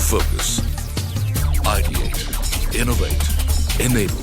Focus. Ideate. Innovate. Enable.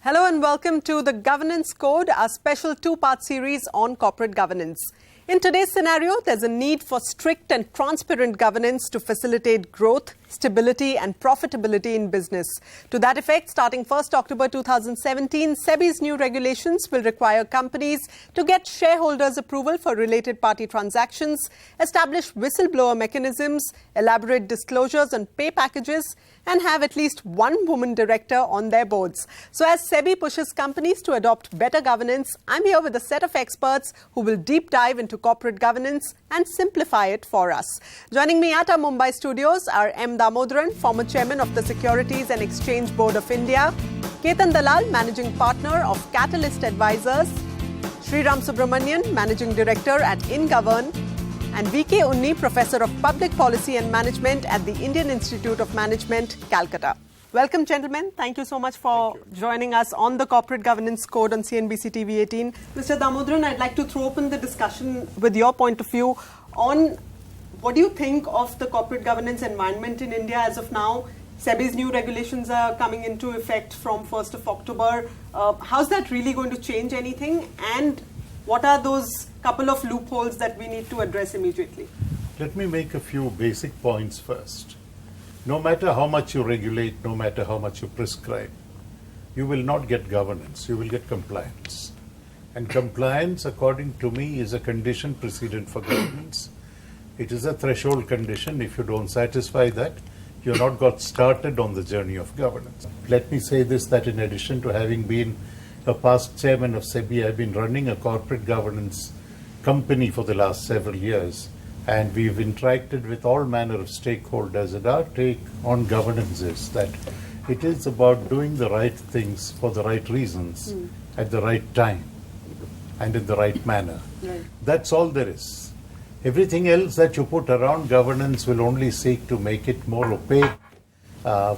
Hello and welcome to the Governance Code, our special two-part series on corporate governance. In today's scenario, there's a need for strict and transparent governance to facilitate growth, stability and profitability in business. To that effect, starting 1st October 2017, SEBI's new regulations will require companies to get shareholders' approval for related party transactions, establish whistleblower mechanisms, elaborate disclosures on pay packages, and have at least one woman director on their boards. So as SEBI pushes companies to adopt better governance, I'm here with a set of experts who will deep dive into corporate governance and simplify it for us. Joining me at our Mumbai studios are M. Damodaran, former chairman of the Securities and Exchange Board of India, Ketan Dalal, managing partner of Catalyst Advisors, Sriram Subramanian, managing director at InGovern, and V.K. Unni, Professor of Public Policy and Management at the Indian Institute of Management, Calcutta. Welcome, gentlemen. Thank you so much for joining us on the Corporate Governance Code on cnbc TV 18. Mr. Damodaran, I'd like to throw open the discussion with your point of view on what do you think of the corporate governance environment in India as of now? SEBI's new regulations are coming into effect from 1st of October. How's that really going to change anything? And what are those couple of loopholes that we need to address immediately? Let me make a few basic points first. No matter how much you regulate, no matter how much you prescribe, you will not get governance, you will get compliance. And compliance, according to me, is a condition precedent for governance. It is a threshold condition. If you don't satisfy that, you're not got started on the journey of governance. Let me say this, that in addition to having been a past chairman of SEBI, I've been running a corporate governance company for the last several years, and we've interacted with all manner of stakeholders. And our take on governance is that it is about doing the right things for the right reasons at the right time and in the right manner. Right. That's all there is. Everything else that you put around governance will only seek to make it more opaque,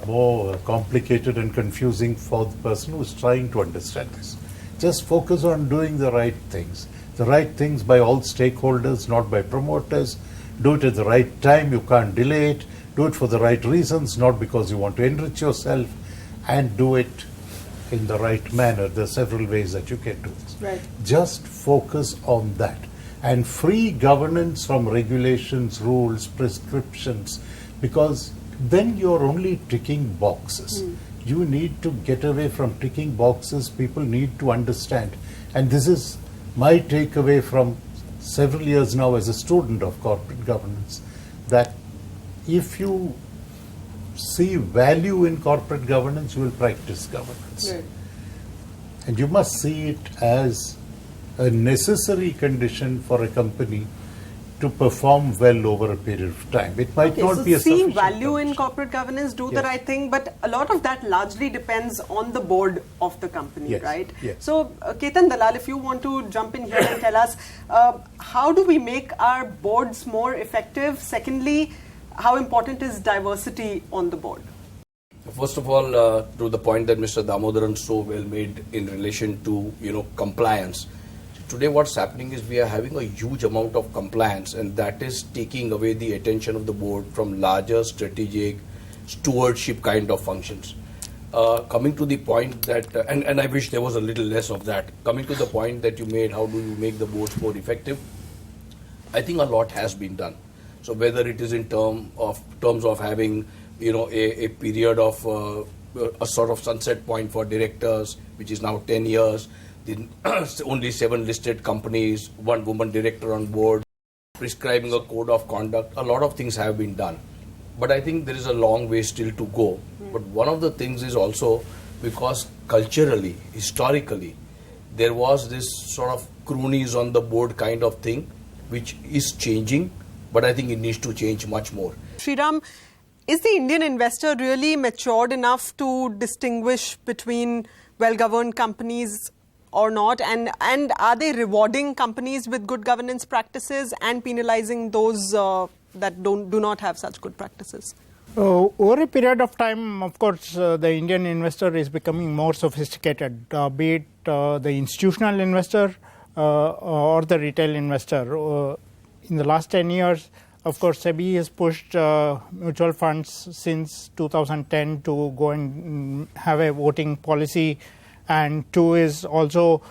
more complicated and confusing for the person who's trying to understand this. Just focus on doing the right things. The right things by all stakeholders, not by promoters. Do it at the right time, you can't delay it. Do it for the right reasons, not because you want to enrich yourself. And do it in the right manner. There are several ways that you can do this. Right. Just focus on that. And free governance from regulations, rules, prescriptions, because then you're only ticking boxes. You need to get away from ticking boxes. People need to understand. And this is my takeaway from several years now as a student of corporate governance, that if you see value in corporate governance, you will practice governance. Right. And you must see it as a necessary condition for a company to perform well over a period of time. It might not be a sufficient see value in corporate governance, do the right thing, but a lot of that largely depends on the board of the company, right? Yes. So, Ketan Dalal, if you want to jump in here and tell us, how do we make our boards more effective? Secondly, how important is diversity on the board? First of all, to the point that Mr. Damodaran so well made in relation to, compliance. Today what's happening is we are having a huge amount of compliance, and that is taking away the attention of the board from larger strategic stewardship kind of functions. Coming to the point that, and I wish there was a little less of that, coming to the point that you made, how do you make the boards more effective? I think a lot has been done. So whether it is in terms of having, a period of a sort of sunset point for directors, which is now 10 years, only 7 listed companies, 1 woman director on board, prescribing a code of conduct. A lot of things have been done. But I think there is a long way still to go. But one of the things is also because culturally, historically, there was this sort of cronies on the board kind of thing, which is changing, but I think it needs to change much more. Sriram, is the Indian investor really matured enough to distinguish between well-governed companies or not? And are they rewarding companies with good governance practices and penalizing those that do not have such good practices? Over a period of time, of course, the Indian investor is becoming more sophisticated, be it the institutional investor or the retail investor. In the last 10 years, of course, SEBI has pushed mutual funds since 2010 to go and have a voting policy, and two is also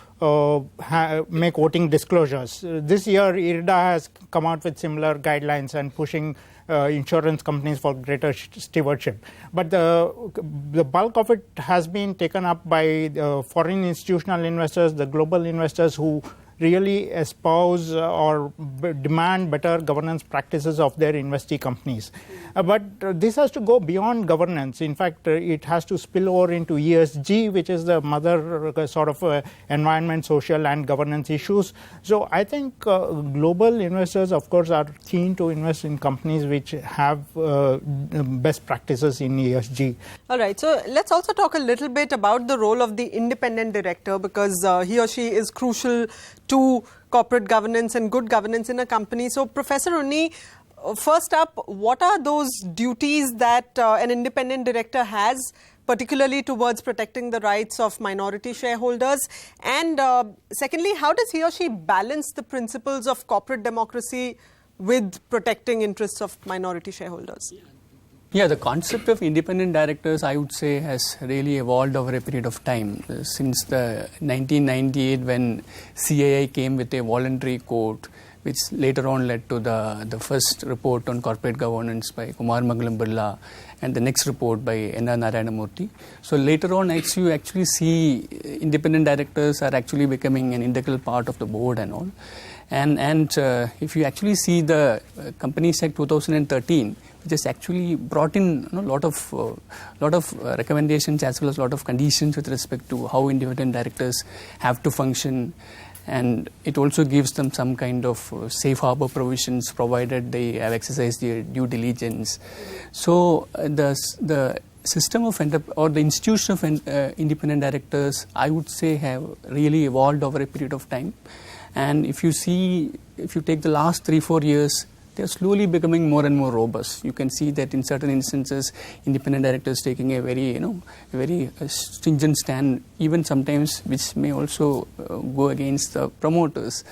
make voting disclosures. This year, IRDA has come out with similar guidelines and pushing insurance companies for greater stewardship. But the bulk of it has been taken up by foreign institutional investors, the global investors who really espouse or demand better governance practices of their investee companies. But this has to go beyond governance. In fact, it has to spill over into ESG, which is the mother sort of environment, social and governance issues. So I think global investors, of course, are keen to invest in companies which have best practices in ESG. All right. So let's also talk a little bit about the role of the independent director, because he or she is crucial to corporate governance and good governance in a company. So, Professor Unni, first up, what are those duties that an independent director has, particularly towards protecting the rights of minority shareholders? And secondly, how does he or she balance the principles of corporate democracy with protecting interests of minority shareholders? Yeah, the concept of independent directors, I would say, has really evolved over a period of time. Since the 1998, when CII came with a voluntary code, which later on led to the first report on corporate governance by Kumar Mangalam Birla, and the next report by N.R. Narayanamurthy. So later on, you actually see independent directors are actually becoming an integral part of the board and all. And if you actually see the Companies Act 2013, which has actually brought in a lot of recommendations as well as a lot of conditions with respect to how independent directors have to function, and it also gives them some kind of safe harbor provisions provided they have exercised their due diligence. So the system of or the institution of independent directors, I would say, have really evolved over a period of time. And if you take the last 3-4 years, they are slowly becoming more and more robust. You can see that in certain instances, independent directors taking a very stringent stand, even sometimes which may also go against the promoters.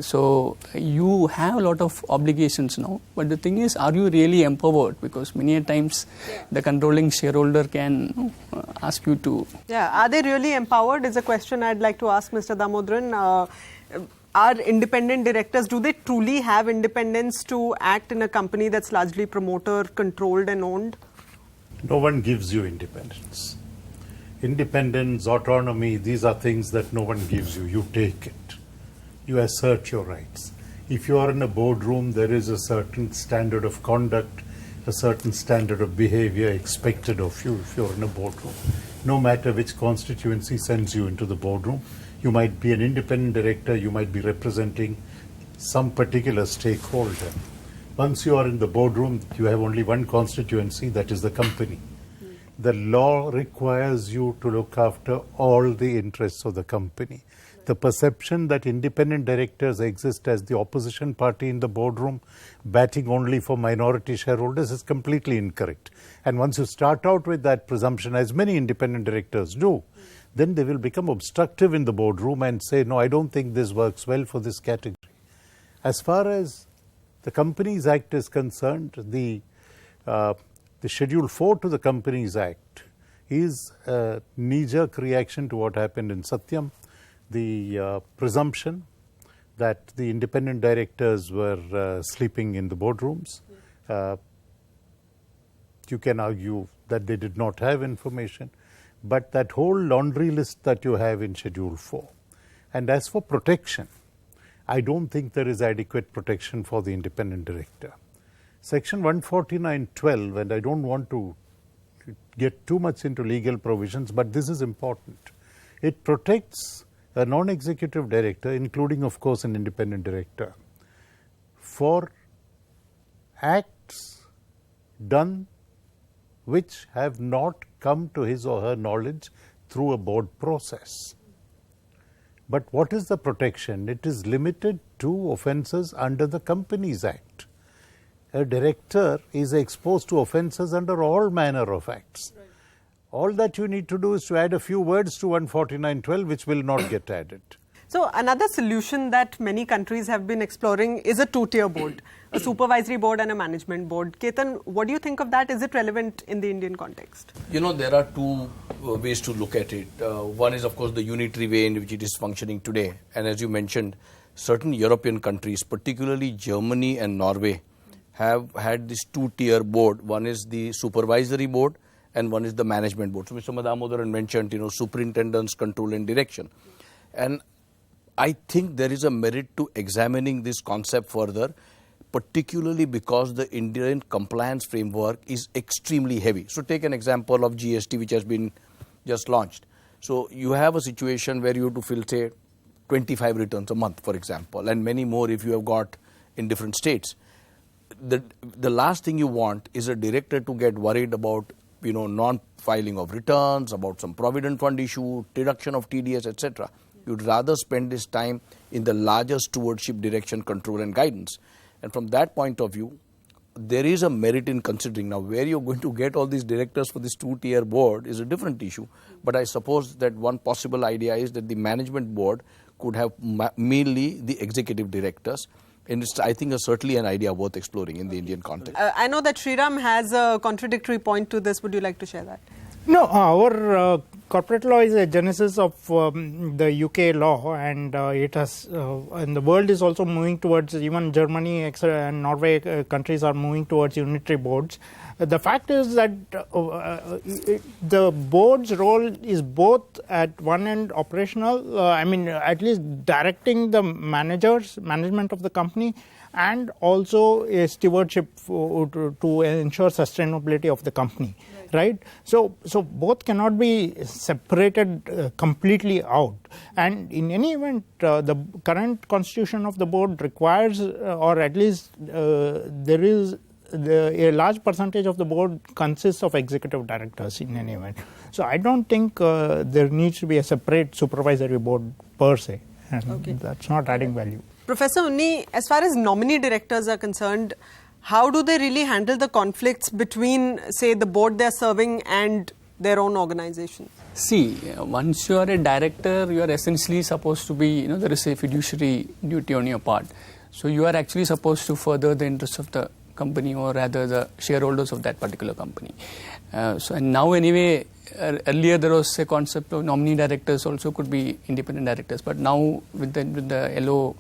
So you have a lot of obligations now, but the thing is, are you really empowered? Because many a times the controlling shareholder can ask you to... Yeah, are they really empowered is a question I'd like to ask Mr. Damodaran. Are independent directors, do they truly have independence to act in a company that's largely promoter controlled and owned? No one gives you independence. Independence, autonomy, these are things that no one gives you. You take it. You assert your rights. If you are in a boardroom, there is a certain standard of conduct, a certain standard of behavior expected of you if you're in a boardroom. No matter which constituency sends you into the boardroom, you might be an independent director, you might be representing some particular stakeholder. Once you are in the boardroom, you have only one constituency, that is the company. The law requires you to look after all the interests of the company. The perception that independent directors exist as the opposition party in the boardroom, batting only for minority shareholders, is completely incorrect. And once you start out with that presumption, as many independent directors do, then they will become obstructive in the boardroom and say, no, I don't think this works well for this category. As far as the Companies Act is concerned, the Schedule 4 to the Companies Act is a knee-jerk reaction to what happened in Satyam, the presumption that the independent directors were sleeping in the boardrooms. You can argue that they did not have information, but that whole laundry list that you have in Schedule 4. And as for protection, I don't think there is adequate protection for the independent director. Section 149(12), and I don't want to get too much into legal provisions, but this is important. It protects a non-executive director, including, of course, an independent director, for acts done which have not come to his or her knowledge through a board process. But what is the protection? It is limited to offences under the Companies Act. a director is exposed to offences under all manner of acts. Right. All that you need to do is to add a few words to 149.12, which will not get added. So another solution that many countries have been exploring is a two-tier board, a supervisory board and a management board. Ketan, what do you think of that? Is it relevant in the Indian context? You know, there are two ways to look at it. One is, of course, the unitary way in which it is functioning today. And as you mentioned, certain European countries, particularly Germany and Norway, have had this two-tier board. One is the supervisory board and one is the management board. So Mr. Damodaran mentioned, superintendents, control and direction. And I think there is a merit to examining this concept further, particularly because the Indian compliance framework is extremely heavy. So take an example of GST, which has been just launched. So you have a situation where you have to fill, say, 25 returns a month, for example, and many more if you have got in different states. The last thing you want is a director to get worried about non-filing of returns, about some provident fund issue, deduction of TDS, etc. You'd rather spend this time in the larger stewardship, direction, control and guidance. And from that point of view, there is a merit in considering. Now, where you're going to get all these directors for this two-tier board is a different issue. But I suppose that one possible idea is that the management board could have mainly the executive directors. And it's, I think, certainly an idea worth exploring in the Indian context. I know that Sriram has a contradictory point to this. Would you like to share that? No, our corporate law is a genesis of the UK law, and it has, and the world is also moving towards, even Germany and Norway countries are moving towards unitary boards. The fact is that the board's role is both at one end operational, at least directing the management of the company, and also a stewardship to ensure sustainability of the company. Right? So both cannot be separated completely out. And in any event, the current constitution of the board requires, or at least there is a large percentage of the board consists of executive directors in any event. So I don't think there needs to be a separate supervisory board per se. And that's not adding value. Professor Unni, as far as nominee directors are concerned, how do they really handle the conflicts between, say, the board they're serving and their own organization? See, once you are a director, you are essentially supposed to be, there is a fiduciary duty on your part. So you are actually supposed to further the interests of the company, or rather the shareholders of that particular company. And now anyway, earlier there was a concept of nominee directors also could be independent directors. But now with the LO,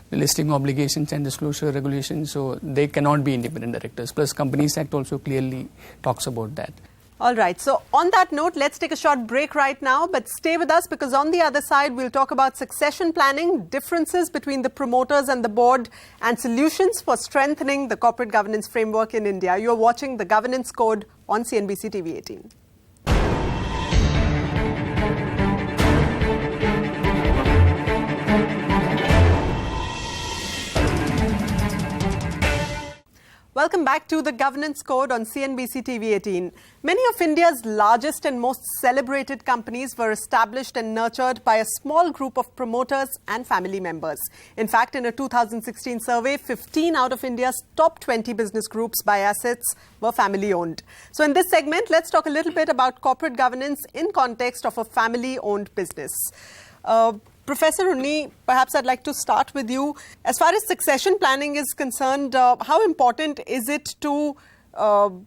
the listing obligations and disclosure regulations, so they cannot be independent directors. Plus Companies Act also clearly talks about that. All right. So on that note, let's take a short break right now, but stay with us because on the other side, we'll talk about succession planning, differences between the promoters and the board, and solutions for strengthening the corporate governance framework in India. You're watching The Governance Code on CNBC TV 18. Welcome back to The Governance Code on CNBC TV 18. Many of India's largest and most celebrated companies were established and nurtured by a small group of promoters and family members. In fact, in a 2016 survey, 15 out of India's top 20 business groups by assets were family-owned. So in this segment, let's talk a little bit about corporate governance in context of a family-owned business. Professor Unni, perhaps I'd like to start with you. As far as succession planning is concerned, how important is it to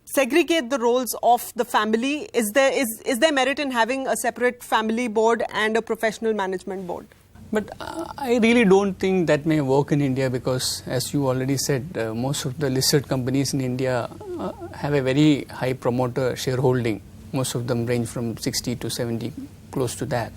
segregate the roles of the family? Is there merit in having a separate family board and a professional management board? But I really don't think that may work in India because, as you already said, most of the listed companies in India have a very high promoter shareholding. Most of them range from 60 to 70, close to that.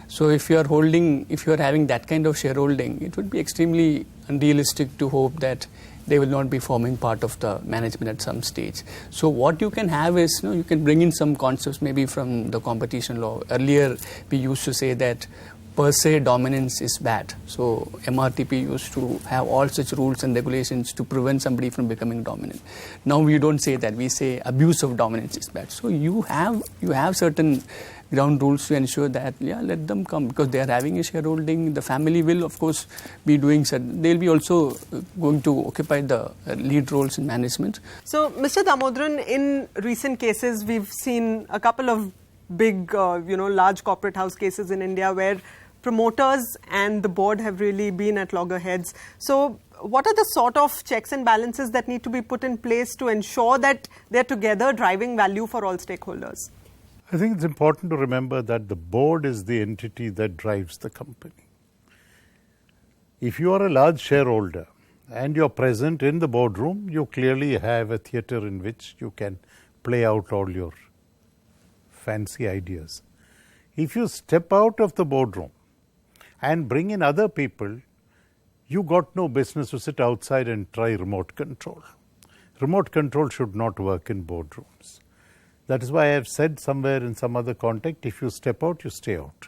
So if you are having that kind of shareholding, it would be extremely unrealistic to hope that they will not be forming part of the management at some stage. So what you can have is, you can bring in some concepts maybe from the competition law. Earlier, we used to say that per se dominance is bad. So MRTP used to have all such rules and regulations to prevent somebody from becoming dominant. Now we don't say that. We say abuse of dominance is bad. So you have certain ground rules to ensure that, let them come, because they are having a shareholding. The family will, of course, be doing certain. They'll be also going to occupy the lead roles in management. So, Mr. Damodaran, in recent cases, we've seen a couple of big, large corporate house cases in India where promoters and the board have really been at loggerheads. So, what are the sort of checks and balances that need to be put in place to ensure that they're together driving value for all stakeholders? I think it's important to remember that the board is the entity that drives the company. If you are a large shareholder and you're present in the boardroom, you clearly have a theater in which you can play out all your fancy ideas. If you step out of the boardroom and bring in other people, you got no business to sit outside and try remote control. Remote control should not work in boardrooms. That is why I have said somewhere in some other context, if you step out, you stay out.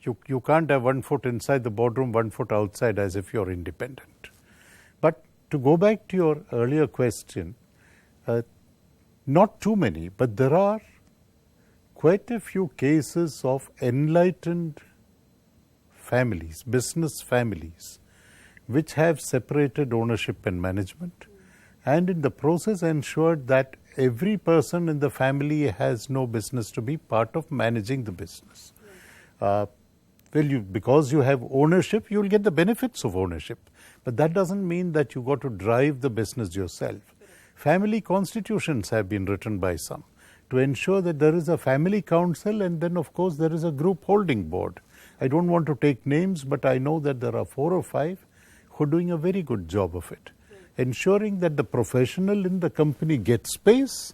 You can't have 1 foot inside the boardroom, 1 foot outside as if you're independent. But to go back to your earlier question, not too many, but there are quite a few cases of enlightened families, business families, which have separated ownership and management, and in the process ensured that every person in the family has no business to be part of managing the business. Because you have ownership, you will get the benefits of ownership. But that doesn't mean that you got to drive the business yourself. Family constitutions have been written by some to ensure that there is a family council, and then of course there is a group holding board. I don't want to take names, but I know that there are 4 or 5 who are doing a very good job of it, ensuring that the professional in the company gets space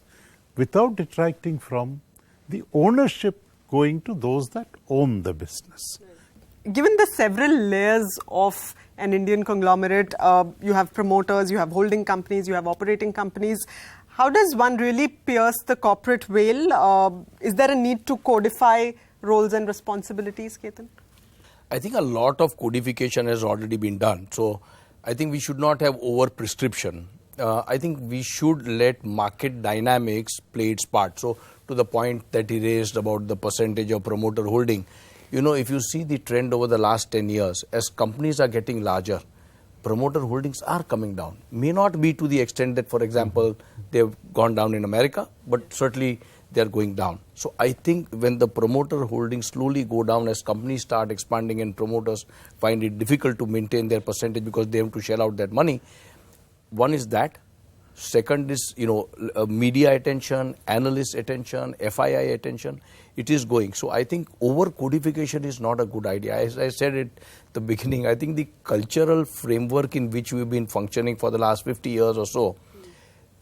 without detracting from the ownership going to those that own the business. Given the several layers of an Indian conglomerate, you have promoters, you have holding companies, you have operating companies, how does one really pierce the corporate veil? Is there a need to codify roles and responsibilities, Ketan? I think a lot of codification has already been done. So I think we should not have over-prescription. I think we should let market dynamics play its part. So to the point that he raised about the percentage of promoter holding, if you see the trend over the last 10 years, as companies are getting larger, promoter holdings are coming down. May not be to the extent that, for example, they've gone down in America, but certainly they're going down. So I think when the promoter holdings slowly go down as companies start expanding and promoters find it difficult to maintain their percentage because they have to shell out that money, one is that. Second is, media attention, analyst attention, FII attention. It is going. So I think over-codification is not a good idea. As I said at the beginning, I think the cultural framework in which we've been functioning for the last 50 years or so,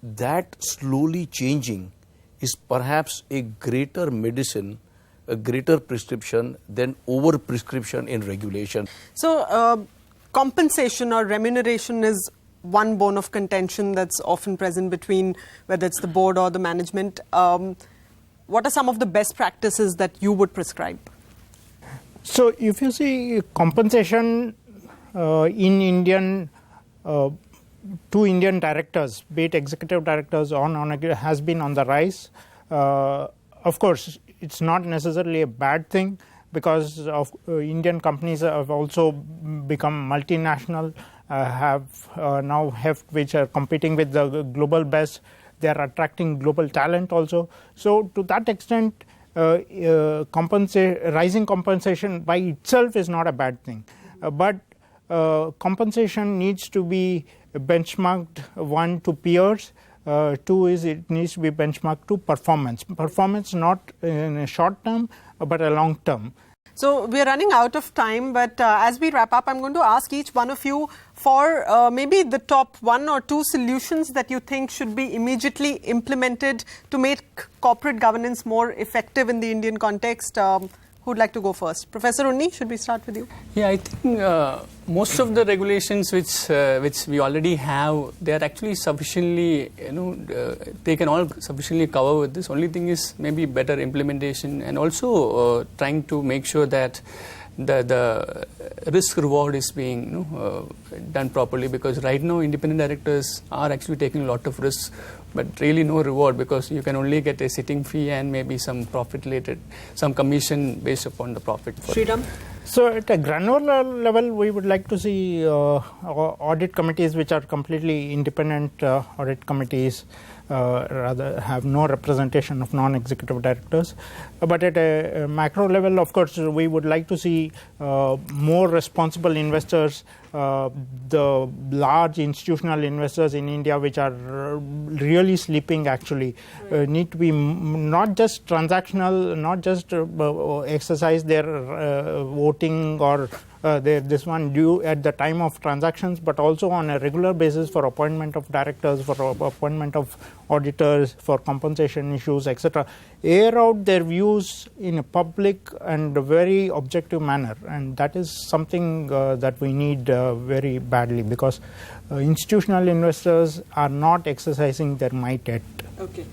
that slowly changing is perhaps a greater medicine, a greater prescription than over-prescription in regulation. So compensation or remuneration is one bone of contention that's often present between whether it's the board or the management. What are some of the best practices that you would prescribe? So if you see compensation in Indian, 2 Indian directors, be it executive directors has been on the rise. Of course, it's not necessarily a bad thing because of Indian companies have also become multinational, which are competing with the global best. They are attracting global talent also. So to that extent, rising compensation by itself is not a bad thing. But compensation needs to be benchmarked, 1, to peers. 2 is it needs to be benchmarked to performance. Performance not in a short term, but a long term. So we're running out of time, but as we wrap up, I'm going to ask each one of you for maybe the top 1 or 2 solutions that you think should be immediately implemented to make corporate governance more effective in the Indian context. Who'd like to go first? Professor Unni, should we start with you? Yeah, I think most of the regulations which we already have, they are actually sufficiently, they can all sufficiently cover with this. Only thing is maybe better implementation and also trying to make sure that the risk reward is being done properly, because right now independent directors are actually taking a lot of risks, but really no reward, because you can only get a sitting fee and maybe some profit related, some commission based upon the profit. Sriram? So at a granular level, we would like to see audit committees which are completely independent audit committees, rather have no representation of non-executive directors. But at a macro level, of course, we would like to see more responsible investors, the large institutional investors in India, which are really sleeping actually, need to be not just transactional, not just exercise their voting or this one due at the time of transactions, but also on a regular basis for appointment of directors, for appointment of auditors, for compensation issues, etc. Air out their views in a public and very objective manner, and that is something that we need very badly, because institutional investors are not exercising their might yet. Okay.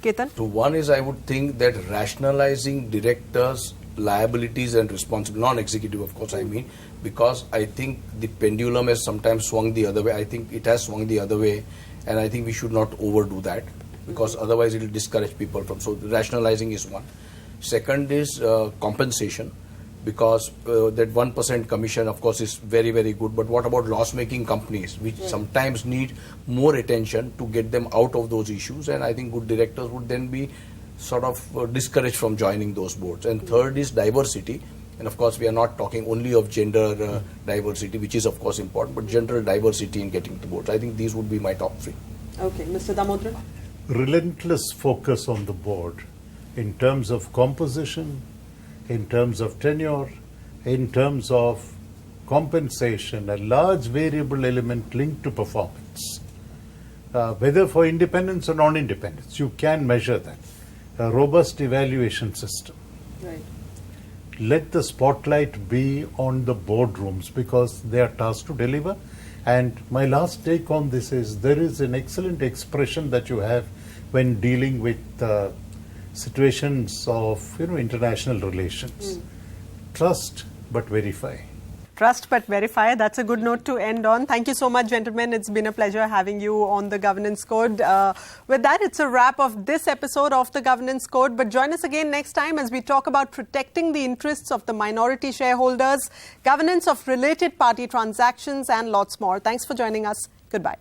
Ketan? So one is, I would think that rationalizing directors' liabilities and responsibility, non-executive of course I mean, because I think the pendulum has sometimes swung the other way. I think it has swung the other way, and I think we should not overdo that, because otherwise it will discourage people from. So rationalizing is one. Second is compensation, because that 1% commission of course is very, very good, but what about loss-making companies, which sometimes need more attention to get them out of those issues, and I think good directors would then be sort of discouraged from joining those boards. And third is diversity, and of course we are not talking only of gender diversity, which is of course important, but general diversity in getting to boards. I think these would be my top three. Okay, Mr. Damodaran? Relentless focus on the board in terms of composition, in terms of tenure, in terms of compensation, a large variable element linked to performance. Whether for independence or non-independence, you can measure that. A robust evaluation system. Right. Let the spotlight be on the boardrooms, because they are tasked to deliver. And my last take on this is, there is an excellent expression that you have when dealing with situations of international relations. Trust but verify. Trust but verify. That's a good note to end on. Thank you so much, gentlemen. It's been a pleasure having you on the Governance Code. With that, it's a wrap of this episode of the Governance Code. But join us again next time as we talk about protecting the interests of the minority shareholders, governance of related party transactions, and lots more. Thanks for joining us. Goodbye.